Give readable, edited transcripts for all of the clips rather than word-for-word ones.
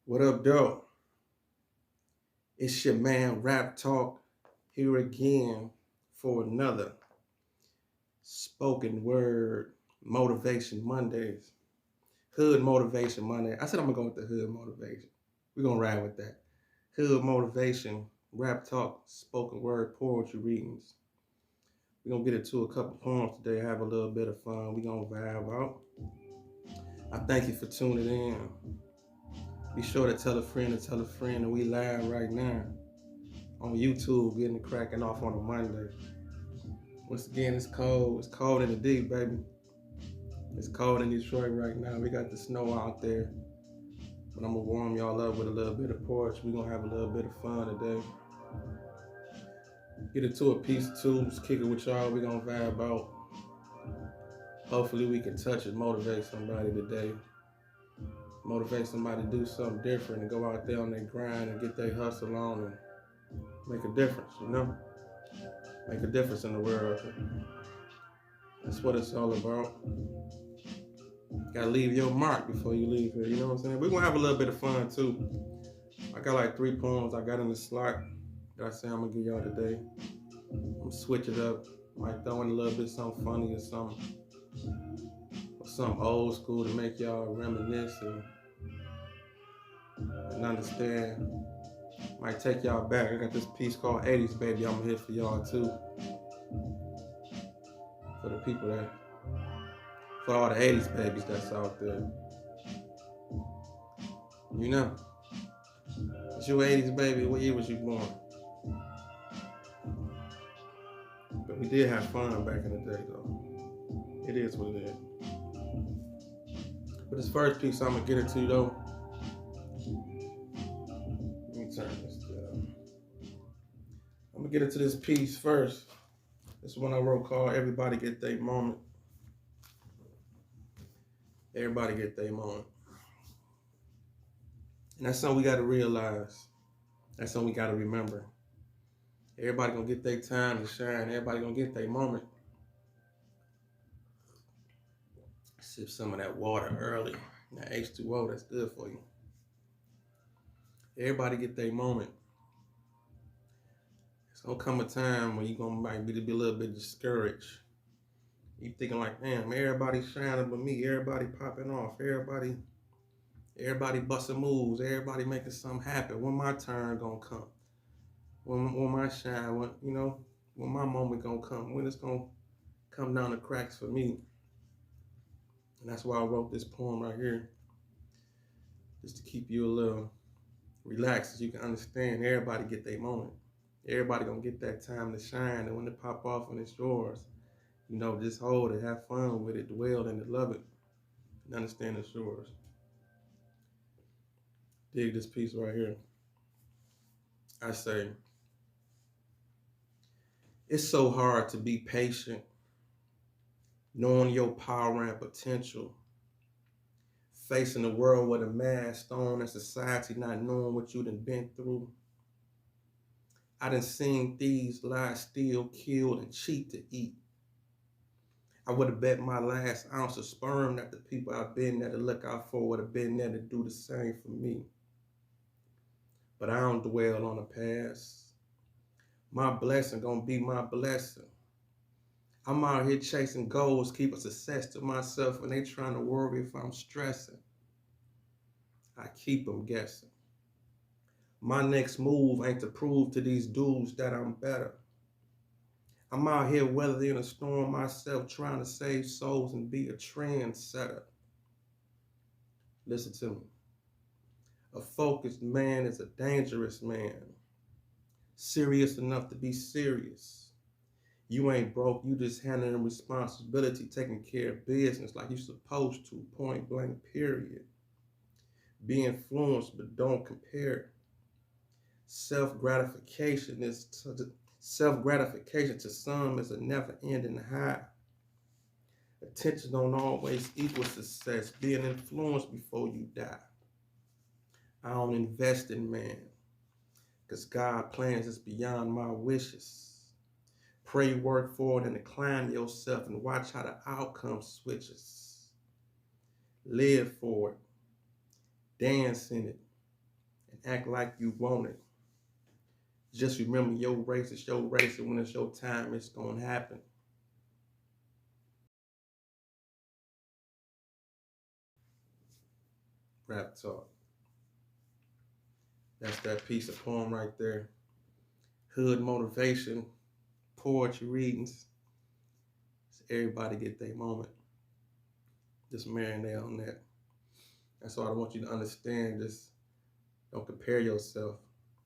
What up, though? It's your man Raptalk here again for another spoken word motivation Mondays. Hood motivation Monday. I said I'm gonna go with the hood motivation. We're gonna ride with that. Hood motivation, rap talk, spoken word poetry readings. We're gonna get into a couple poems today, have a little bit of fun. We're gonna vibe out. I thank you for tuning in. Be sure to tell a friend that we live right now on YouTube, getting it cracking off on a Monday. Once again, it's cold. It's cold in the D, baby. It's cold in Detroit right now. We got the snow out there. But I'm going to warm y'all up with a little bit of poetry. We're going to have a little bit of fun today. Get into a piece or two. Just kick it with y'all. We're going to vibe out. Hopefully we can touch and motivate somebody today. Motivate somebody to do something different and go out there on their grind and get their hustle on and make a difference, you know? Make a difference in the world. That's what it's all about. Gotta leave your mark before you leave here, you know what I'm saying? We're gonna have a little bit of fun too. I got like 3 poems I got in the slot that I say I'm gonna give y'all today. I'm gonna switch it up. Might throw in a little bit something funny or something old school to make y'all reminisce and understand. Might take y'all back. I got this piece called 80s Baby. I'm gonna hit for y'all too. For the people for all the 80s babies that's out there. You know, it's your 80s baby. What year was you born? But we did have fun back in the day, though. It is what it is. But this first piece I'm gonna get into, though. Let me turn this down. I'm gonna get into this piece first. This one I wrote called "Everybody Get Their Moment." Everybody get their moment. And that's something we gotta realize. That's something we gotta remember. Everybody gonna get their time to shine. Everybody gonna get their moment. Sip some of that water early. That H2O, that's good for you. Everybody get their moment. It's gonna come a time when you might be a little bit discouraged. You thinking like, damn, everybody shining but me. Everybody popping off. Everybody busting moves. Everybody making something happen. When my turn gonna come? When my shine? When my moment gonna come? When it's gonna come down the cracks for me? And that's why I wrote this poem right here, just to keep you a little relaxed, so you can understand. Everybody get their moment. Everybody gonna get that time to shine, and when it pop off and it's yours, just hold it, have fun with it, dwell in it, love it, and understand it's yours. Dig this piece right here. I say, it's so hard to be patient, knowing your power and potential, facing the world with a mask on and society not knowing what you done been through. I done seen thieves lie, steal, kill, and cheat to eat. I would have bet my last ounce of sperm that the people I've been there to look out for would have been there to do the same for me. But I don't dwell on the past. My blessing gonna be my blessing. I'm out here chasing goals, keeping success to myself when they trying to worry if I'm stressing. I keep them guessing. My next move ain't to prove to these dudes that I'm better. I'm out here weathering a storm myself, trying to save souls and be a trendsetter. Listen to me. A focused man is a dangerous man. Serious enough to be serious. You ain't broke, you just handling responsibility, taking care of business like you supposed to, point blank, period. Be influenced, but don't compare. Self-gratification to some is a never-ending high. Attention don't always equal success. Being influenced before you die. I don't invest in man, because God plans is beyond my wishes. Pray, work for it, and incline yourself and watch how the outcome switches. Live for it. Dance in it. act like you want it. Just remember your race is your race, and when it's your time, it's gonna happen. Rap talk. That's that piece of poem right there. Hood motivation, poetry readings. So everybody get their moment. Just marinate on that. That's all I want you to understand. Just don't compare yourself.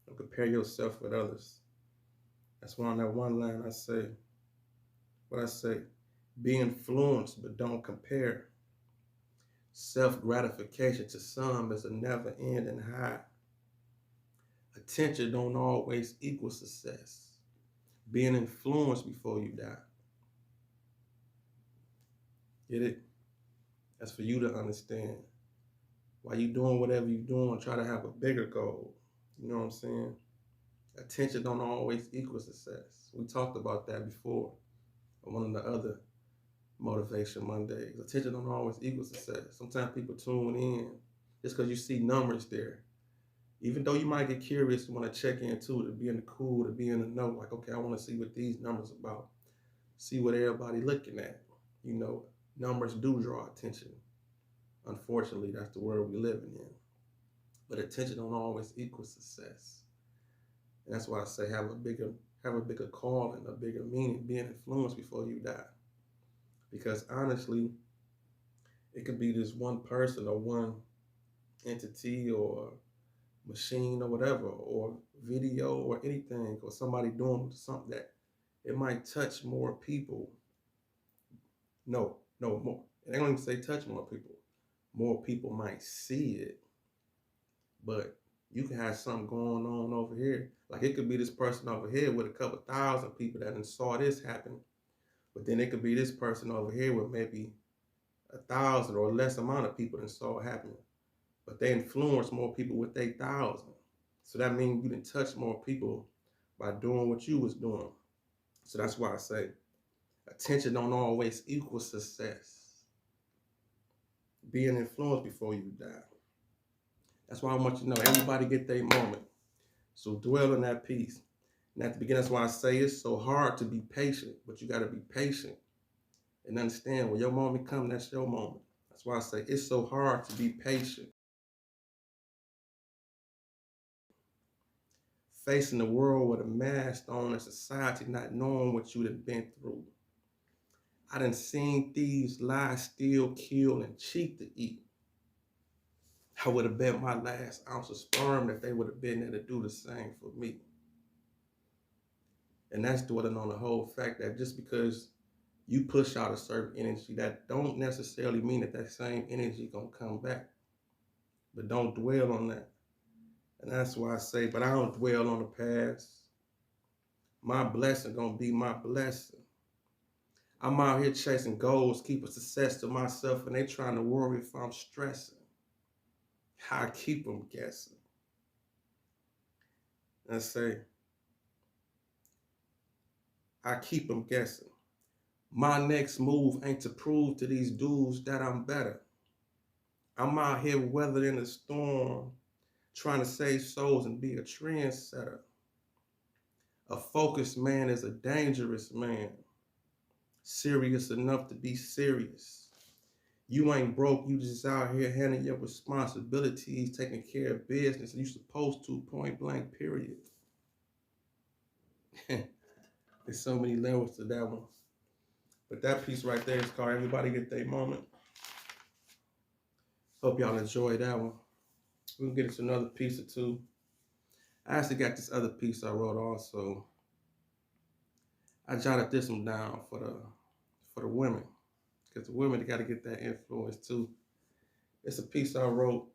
Don't compare yourself with others. That's why on that one line I say, what I say, be influenced, but don't compare. Self-gratification to some is a never-ending high. Attention don't always equal success. Being influenced before you die. Get it? That's for you to understand. While you doing whatever you're doing, try to have a bigger goal. You know what I'm saying? Attention don't always equal success. We talked about that before on one of the other Motivation Mondays. Attention don't always equal success. Sometimes people tune in just because you see numbers there. Even though you might get curious, you want to check in too, to be in the cool, to be in the know, like, okay, I want to see what these numbers about. See what everybody looking at. You know, numbers do draw attention. Unfortunately, that's the world we're living in. But attention don't always equal success. And that's why I say have a bigger calling, a bigger meaning, being influenced before you die. Because honestly, it could be this one person or one entity or machine or whatever, or video or anything, or somebody doing something that it might touch more people. No, more. And I don't even say touch more people. More people might see it, but you can have something going on over here. Like it could be this person over here with a couple thousand people that saw this happen, but then it could be this person over here with maybe 1,000 or less amount of people that saw it happen, but they influence more people with 8,000. So that means you didn't touch more people by doing what you was doing. So that's why I say attention don't always equal success. Being influenced before you die. That's why I want you to know everybody get their moment. So dwell in that peace. And at the beginning, that's why I say it's so hard to be patient, but you got to be patient and understand when your moment comes, that's your moment. That's why I say it's so hard to be patient. Facing the world with a mask on and society not knowing what you done been through. I done seen thieves lie, steal, kill, and cheat to eat. I would have bet my last ounce of sperm that they would have been there to do the same for me. And that's dwelling on the whole fact that just because you push out a certain energy, that don't necessarily mean that that same energy gonna come back. But don't dwell on that. And that's why I say, but I don't dwell on the past. My blessing gonna be my blessing. I'm out here chasing goals, keeping success to myself, and they trying to worry if I'm stressing. I keep them guessing. And I say, I keep them guessing. My next move ain't to prove to these dudes that I'm better. I'm out here weathering the storm, trying to save souls and be a trendsetter. A focused man is a dangerous man. Serious enough to be serious. You ain't broke, you just out here handling your responsibilities, taking care of business, and you supposed to, point blank, period. There's so many levels to that one. But that piece right there is called Everybody Get Their Moment. Hope y'all enjoyed that one. We'll get into another piece or two. I actually got this other piece I wrote also. I jotted this one down for the women, because the women got to get that influence too. It's a piece I wrote.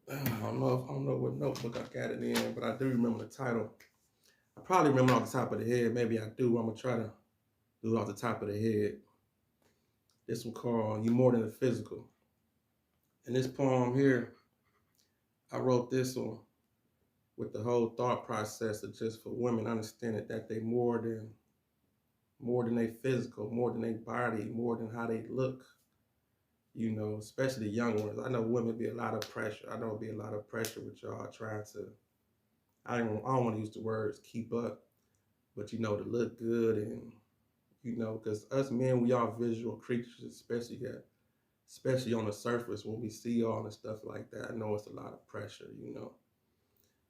I don't know what notebook I got it in, but I do remember the title. I probably remember off the top of the head. Maybe I do. I'm gonna try to do it off the top of the head. This one called "You More Than the Physical." And this poem here, I wrote this one with the whole thought process of just for women understanding that they more than they physical, more than they body, more than how they look. You know, especially the young ones. I know women be a lot of pressure. I know it'd be a lot of pressure with y'all trying to. I don't want to use the words keep up, but you know, to look good and you know, because us men, we are visual creatures, especially on the surface when we see all the stuff like that. I know it's a lot of pressure, you know.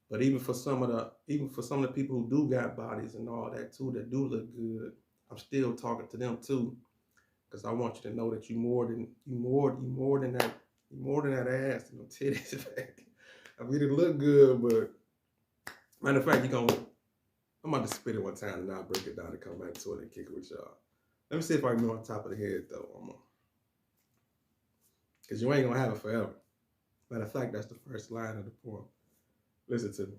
But even for some of the people who do got bodies and all that too, that do look good, I'm still talking to them too, because I want you to know that you more than that ass and them titties. I mean, it look good, but matter of fact, I'm about to spit it one time and I'll break it down and come back to it and kick it with y'all. Let me see if I can be on top of the head though, because you ain't gonna have it forever. Matter of fact, that's the first line of the poem. Listen to me.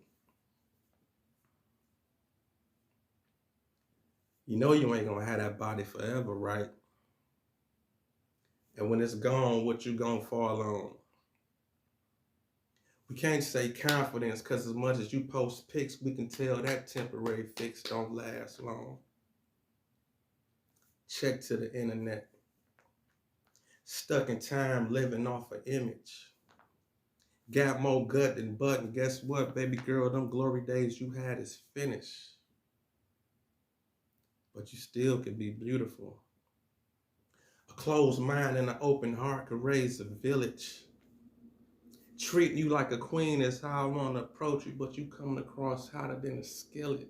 You know you ain't gonna have that body forever, right? And when it's gone, what you gonna fall on? We can't say confidence because as much as you post pics, we can tell that temporary fix don't last long. Check to the internet. Stuck in time, living off an image. Got more gut than butt, and guess what, baby girl? Them glory days you had is finished. But you still can be beautiful. A closed mind and an open heart could raise a village. Treating you like a queen is how I want to approach you, but you coming across hotter than a skillet.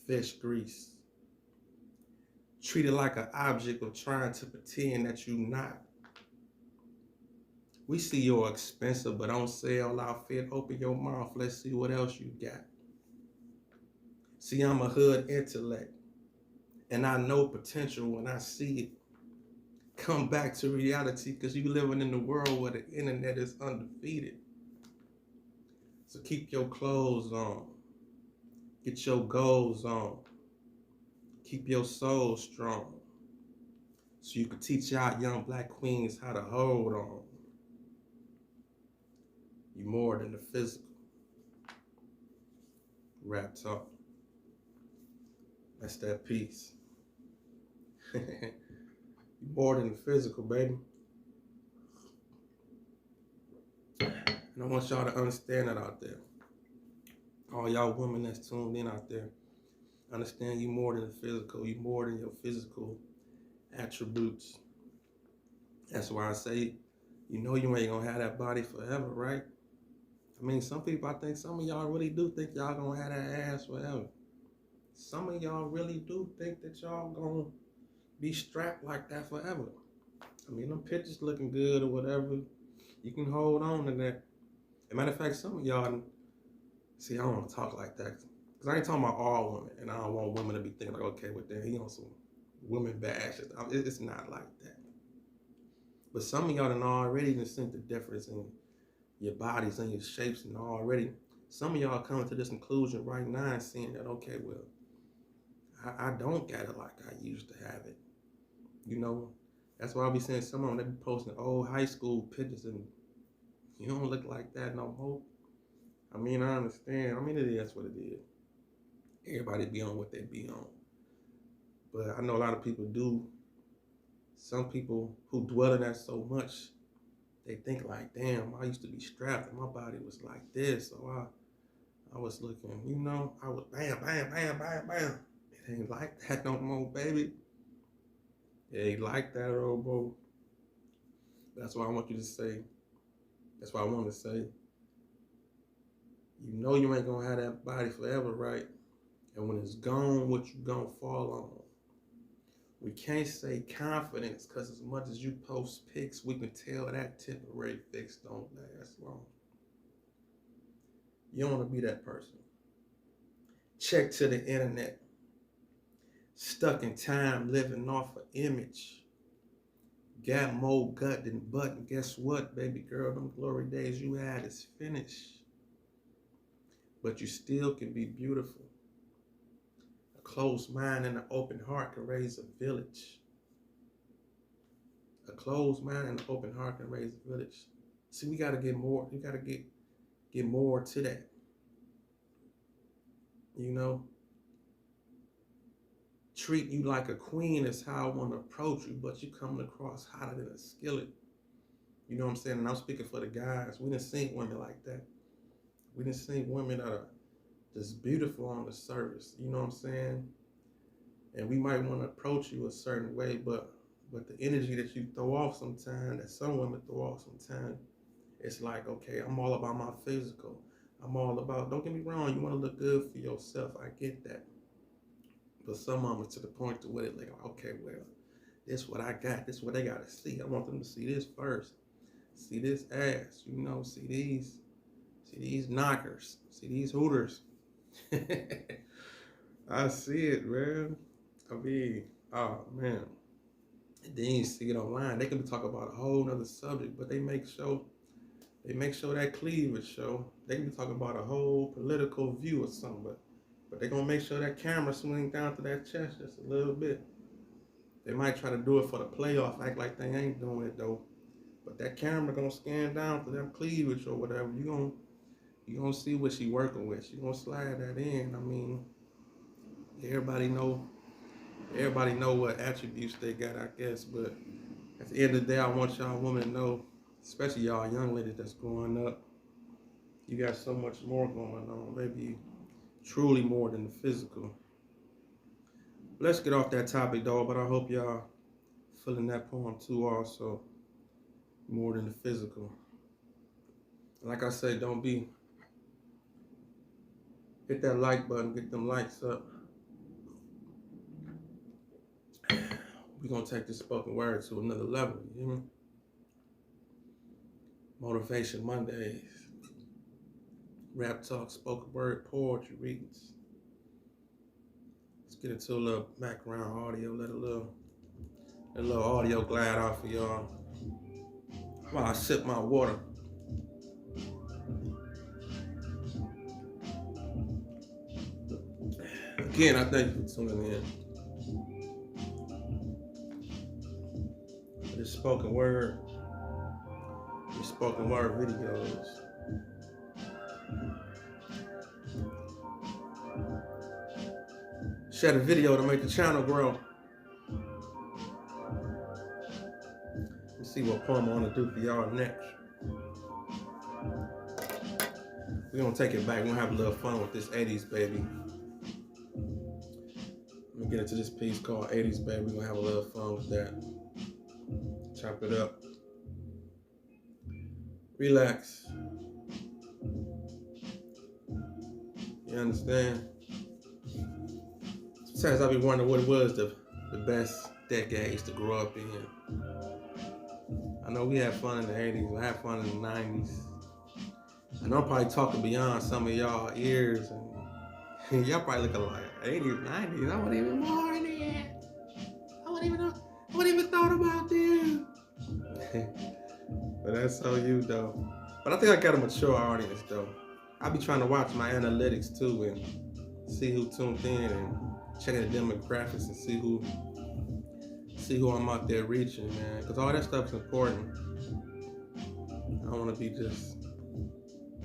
Fish grease. Treated like an object of trying to pretend that you not. We see you're expensive, but on sale outfit. Open your mouth, let's see what else you got. See, I'm a hood intellect, and I know potential when I see it. Come back to reality, because you living in the world where the internet is undefeated. So keep your clothes on. Get your goals on. Keep your soul strong. So you can teach y'all young black queens how to hold on. You more than the physical. Rap talk. That's that piece. You more than the physical, baby. And I want y'all to understand that out there. All y'all women that's tuned in out there, understand you more than the physical. You more than your physical attributes. That's why I say, you know you ain't gonna have that body forever, right? I mean, some people, I think some of y'all really do think y'all gonna have that ass forever. Some of y'all really do think that y'all gonna be strapped like that forever. I mean, them pictures looking good or whatever, you can hold on to that. As a matter of fact, some of y'all, see, I don't want to talk like that. Because I ain't talking about all women, and I don't want women to be thinking like, okay, well, then he on some women bashes. It's not like that. But some of y'all done already done seen the difference in your bodies and your shapes, and already some of y'all coming to this conclusion right now and seeing that, okay, well, I don't got it like I used to have it. You know, that's why I'll be saying some of them, they be posting old high school pictures and you don't look like that no more. I mean, I understand. I mean, it is what it is. Everybody be on what they be on. But I know a lot of people do. Some people who dwell in that so much, they think like, damn, I used to be strapped and my body was like this. So I was looking, you know, I was bam, bam, bam, bam, bam. It ain't like that no more, baby. It ain't like that, Robo. That's why I want you to say, that's why I want to say, you know you ain't gonna have that body forever, right? And when it's gone, what you gonna fall on? We can't say confidence, because as much as you post pics, we can tell that temporary fix don't last long. You don't want to be that person. Check to the internet. Stuck in time, living off an image. Got more gut than butt, and guess what, baby girl? Them glory days you had is finished. But you still can be beautiful. A closed mind and an open heart can raise a village. A closed mind and an open heart can raise a village. See, we gotta get more. You gotta get more to that. You know, treat you like a queen is how I want to approach you, but you coming across hotter than a skillet. You know what I'm saying? And I'm speaking for the guys. We didn't see women like that. We didn't see women that are just beautiful on the surface. You know what I'm saying? And we might want to approach you a certain way, but the energy that you throw off sometimes, that some women throw off sometimes, it's like, okay, I'm all about my physical. I'm all about, don't get me wrong, you want to look good for yourself. I get that. But some of them to the point to where they're like, okay, well, this what I got. This what they got to see. I want them to see this first. See this ass, you know, see these knockers, see these hooters. I see it, man. I mean, oh man. And then you see it online. They can be talking about a whole nother subject, but they make sure that cleavage show. They can be talking about a whole political view or something, but they're gonna make sure that camera swings down to that chest just a little bit. They might try to do it for the playoff, act like they ain't doing it though. But that camera gonna scan down to them cleavage or whatever. You gonna see what she working with. She gonna slide that in. I mean, everybody know what attributes they got, I guess. But at the end of the day, I want y'all women to know, especially y'all young ladies that's growing up, you got so much more going on. Maybe truly more than the physical. Let's get off that topic though, but I hope y'all feeling that poem too also. More than the physical. Like I say, don't be, hit that like button, get them likes up. We're gonna take this spoken word to another level, you hear me? Motivation Mondays, Raptalk, spoken word, poetry readings. Let's get into a little background audio, let a little audio glide off of y'all while I sip my water. Again, I thank you for tuning in. This spoken word videos. Share the video to make the channel grow. Let's see what poem I want to do for y'all next. We're going to take it back. We're going to have a little fun with this 80s baby. Let me get into this piece called 80s baby. We're going to have a little fun with that. Chop it up. Relax. You understand? Sometimes I be wondering what it was the best decades to grow up in. I know we had fun in the 80s, we had fun in the 90s. I know I'm probably talking beyond some of y'all ears, and y'all probably looking like 80s, 90s. I wasn't even born yet. I wouldn't even thought about them. But that's so you though. But I think I got a mature audience though. I be trying to watch my analytics too and see who tuned in and checking the demographics and see who I'm out there reaching, man. Because all that stuff's important. I don't want to be just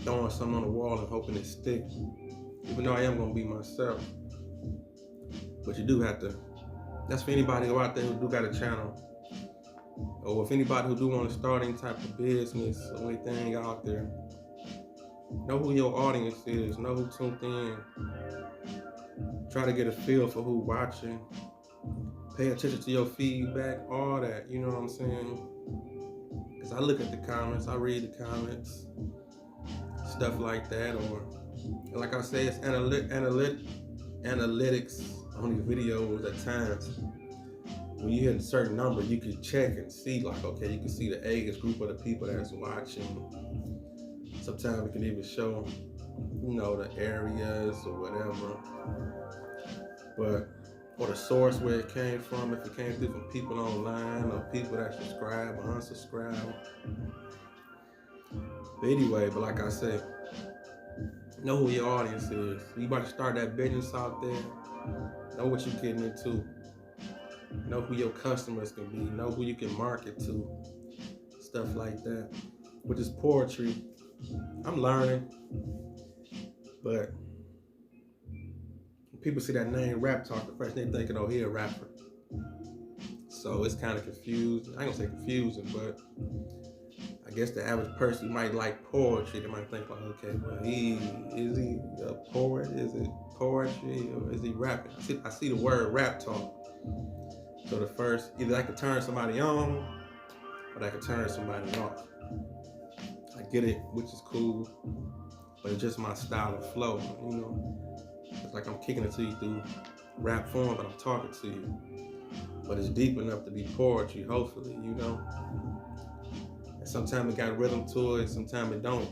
throwing something on the wall and hoping it sticks. Even though I am going to be myself. But you do have to. That's for anybody who out there who do got a channel. Or if anybody who do want to start any type of business or anything out there. Know who your audience is. Know who tuned in. Try to get a feel for who watching. Pay attention to your feedback, all that, you know what I'm saying? Because I look at the comments, I read the comments, stuff like that, or like I say, it's analytics on these videos at times. When you hit a certain number, you can check and see, like, okay, you can see the age group of the people that's watching. Sometimes it can even show, you know, the areas or whatever. But or the source where it came from, if it came through from people online or people that subscribe or unsubscribe. But anyway, but like I said, know who your audience is. You about to start that business out there, know what you're getting into. Know who your customers can be, know who you can market to, stuff like that. Which is poetry. I'm learning, but people see that name Raptalk, the first thing they thinking, oh, he a rapper. So it's kind of confusing. I ain't gonna say confusing, but I guess the average person who might like poetry, they might think like, okay, well, is he a poet? Is it poetry or is he rapping? I see the word rap talk. So the first, either I could turn somebody on or I could turn somebody off. I get it, which is cool, but it's just my style of flow, you know. It's like I'm kicking it to you through rap form, but I'm talking to you. But it's deep enough to be poetry, hopefully, you know. And sometimes it got rhythm to it, sometimes it don't.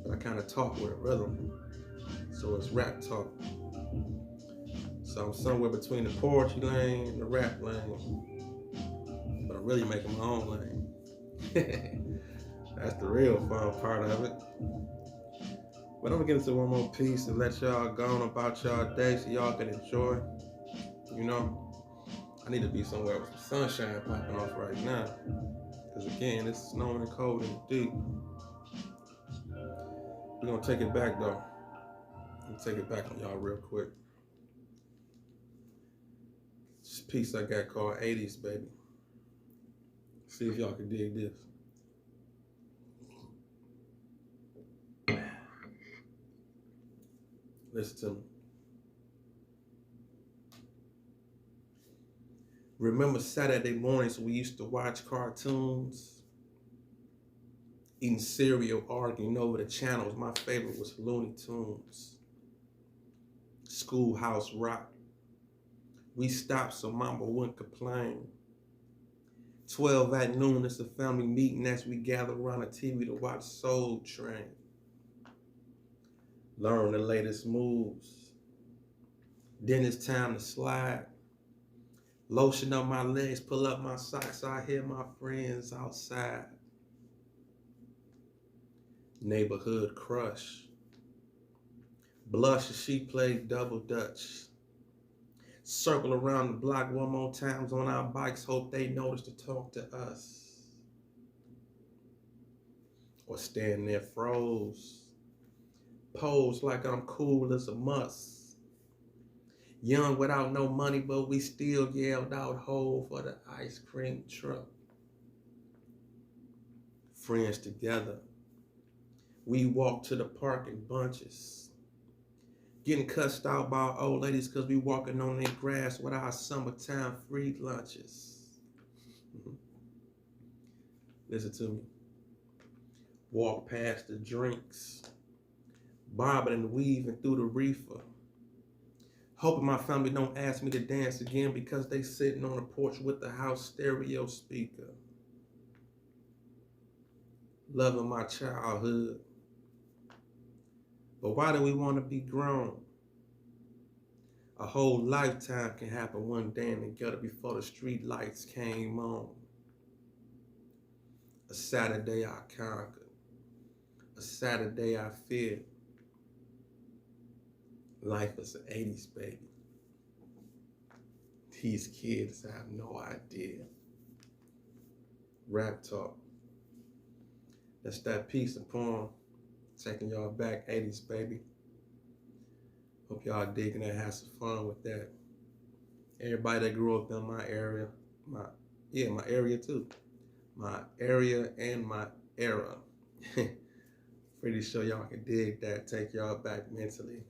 But I kind of talk with a rhythm. So it's rap talk. So I'm somewhere between the poetry lane and the rap lane. But I'm really making my own lane. That's the real fun part of it. But I'm gonna get into one more piece and let y'all go on about y'all day so y'all can enjoy. You know, I need to be somewhere with some sunshine popping off right now. Because again, it's snowing and cold and deep. We're gonna take it back though. I'm gonna take it back on y'all real quick. This piece I got called 80s, baby. See if y'all can dig this. Listen to me. Remember Saturday mornings we used to watch cartoons? Eating cereal, arguing over the channels. My favorite was Looney Tunes. Schoolhouse Rock. We stopped so mama wouldn't complain. 12 at noon, it's a family meeting as we gather around the TV to watch Soul Train. Learn the latest moves. Then it's time to slide. Lotion up my legs, pull up my socks. I hear my friends outside. Neighborhood crush. Blush as she played double dutch. Circle around the block one more times on our bikes. Hope they notice to talk to us. Or stand there froze. Pose like I'm cool as a muss. Young without no money, but we still yelled out ho for the ice cream truck. Friends together. We walked to the park in bunches. Getting cussed out by old ladies because we walking on their grass with our summertime free lunches. Listen to me. Walk past the drinks. Bobbing and weaving through the reefer. Hoping my family don't ask me to dance again because they sitting on the porch with the house stereo speaker. Loving my childhood. But why do we want to be grown? A whole lifetime can happen one day in the gutter before the street lights came on. A Saturday I conquered. A Saturday I feared. Life is the 80s, baby. These kids have no idea. Rap talk. That's that piece of poem. Taking y'all back, 80s, baby. Hope y'all digging that, have some fun with that. Everybody that grew up in my area, my area too. My area and my era. Pretty sure y'all can dig that, take y'all back mentally.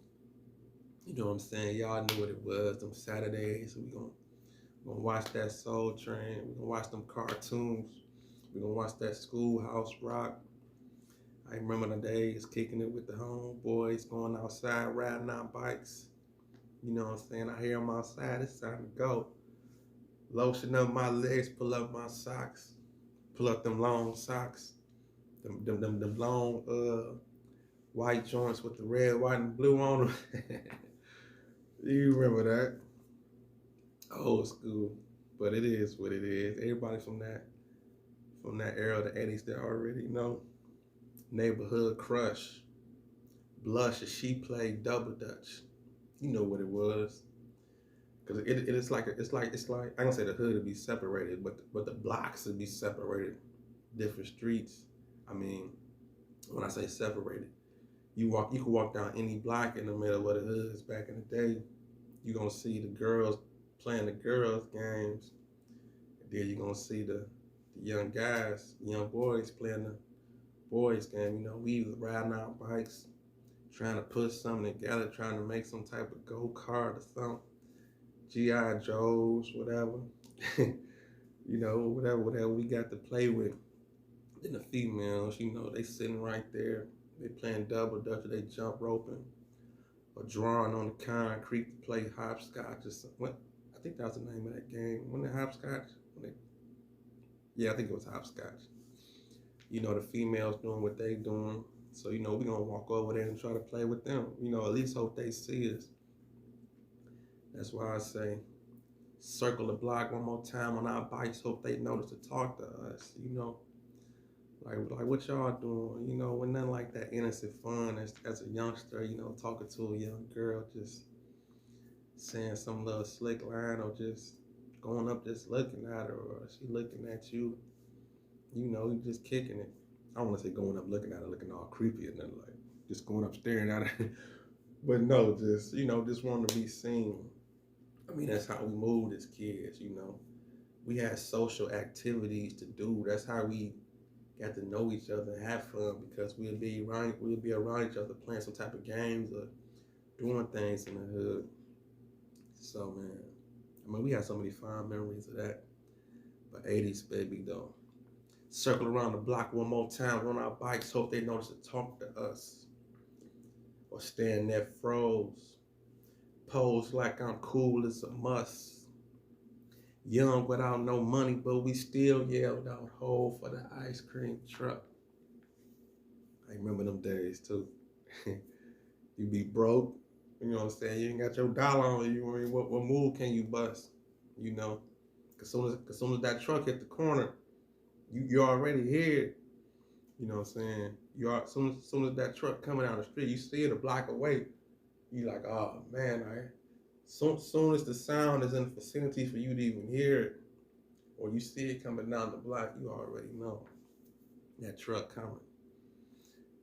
You know what I'm saying? Y'all knew what it was, them Saturdays. We're gonna watch that Soul Train. We're gonna watch them cartoons. We're gonna watch that Schoolhouse Rock. I remember the days kicking it with the homeboys, going outside, riding our bikes. You know what I'm saying? I hear them outside, it's time to go. Lotion up my legs, pull up my socks. Pull up them long socks. Them long white joints with the red, white, and blue on them. You remember that? Old school. But it is what it is. Everybody from that era, the 80s, they already know. Neighborhood crush. Blush as she played double dutch. You know what it was. Cause it's like I ain't gonna say the hood would be separated, but the blocks would be separated. Different streets. I mean, when I say separated, you could walk down any block in the middle of the hoods back in the day. you're going to see the girls playing the girls' games. And then you're going to see the young guys, the young boys playing the boys' game. You know, we was riding our bikes, trying to put something together, trying to make some type of go-kart or something. G.I. Joes, whatever. You know, whatever we got to play with. Then the females, you know, they sitting right there. They playing double dutch, they jump roping, or drawing on the concrete to play hopscotch or something. What? I think that was the name of that game. Wasn't it hopscotch? Yeah, I think it was hopscotch. You know, the females doing what they doing. So, you know, we're going to walk over there and try to play with them. You know, at least hope they see us. That's why I say, circle the block one more time on our bikes. Hope they notice to talk to us, you know. Like what y'all doing? You know, when nothing like that innocent fun as a youngster, you know, talking to a young girl, just saying some little slick line, or just going up just looking at her, or she looking at you, you know, you just kicking it. I don't want to say going up looking at her, looking all creepy and nothing, like just going up staring at her. But no, just, you know, just wanting to be seen. I mean, that's how we moved as kids, you know. We had social activities to do. That's how we got to know each other and have fun, because we'd be around each other playing some type of games or doing things in the hood. So, man, I mean, we had so many fond memories of that. But 80s, baby, though. Circle around the block one more time, run our bikes, hope they notice to talk to us. Or stand there froze. Pose like I'm cool as a must. Young without no money, but we still yelled out, "Hold for the ice cream truck." I remember them days too. You be broke, you know what I'm saying? You ain't got your dollar on you. I mean, what move can you bust? You know, as soon as that truck hit the corner, you already here. You know what I'm saying? As soon as that truck coming down the street, you see it a block away. You like, oh man, soon as the sound is in the vicinity for you to even hear it, or you see it coming down the block, you already know that truck coming.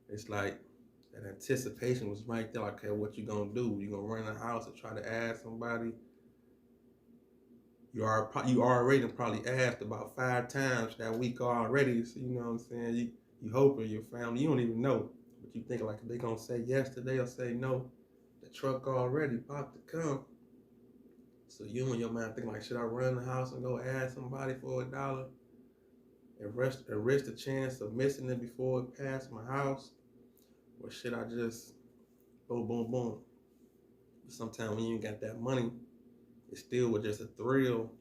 It's like that anticipation was right there. Like, okay, what you gonna do? You gonna run in the house and try to ask somebody? You already probably asked about 5 times that week already. So you know what I'm saying? You hoping your family, you don't even know, but you think like they gonna say yes today or say no. The truck already about to come. So you in your mind think like, should I run in the house and go ask somebody for $1 and risk the chance of missing it before it passed my house? Or should I just boom, boom, boom? Sometimes when you ain't got that money, it's still with just a thrill,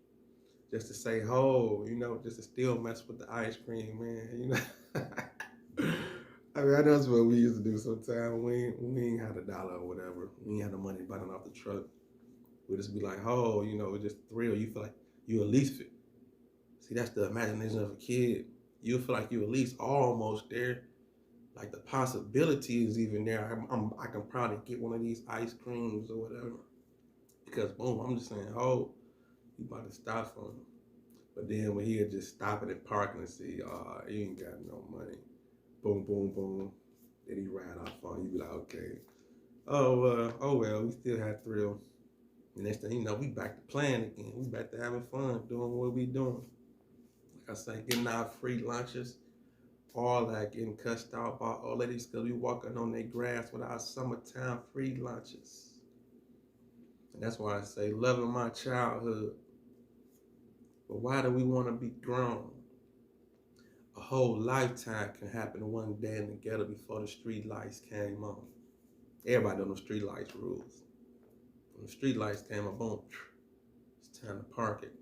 just to say ho, you know, just to still mess with the ice cream, man, you know. I mean, that's what we used to do sometimes. We ain't had $1 or whatever. We ain't had the money button off the truck. We'd just be like, oh, you know, just thrill. You feel like you at least fit. See, that's the imagination of a kid. You feel like you at least almost there. Like the possibility is even there. I can probably get one of these ice creams or whatever. Because boom, I'm just saying, oh, you about to stop for him. But then when he'll just stop it and park and see, you ain't got no money. Boom, boom, boom. Then he ride off on you. Be like, okay. Oh well, we still had thrill. And next thing you know, we back to playing again. We back to having fun, doing what we doing. Like I say, getting our free lunches, all that, getting cussed out by old ladies because we walking on their grass with our summertime free lunches. And that's why I say, loving my childhood. But why do we want to be grown? A whole lifetime can happen one day in the ghetto before the street lights came on. Everybody know the street lights rules. When the street lights came on, boom, it's time to park it.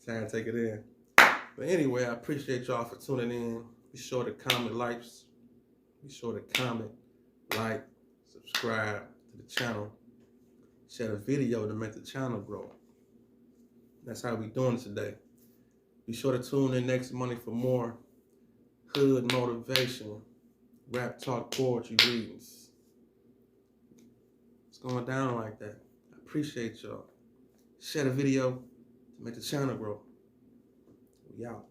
Time to take it in. But anyway, I appreciate y'all for tuning in. Be sure to comment, like, subscribe to the channel. Share the video to make the channel grow. That's how we doing it today. Be sure to tune in next Monday for more hood motivation, Raptalk Poetry readings. It's going down like that. I appreciate y'all. Share the video to make the channel grow. We out.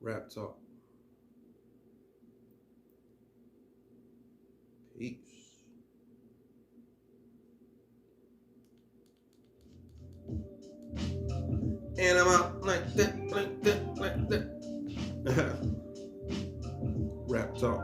Raptalk. Peace. Rap talk.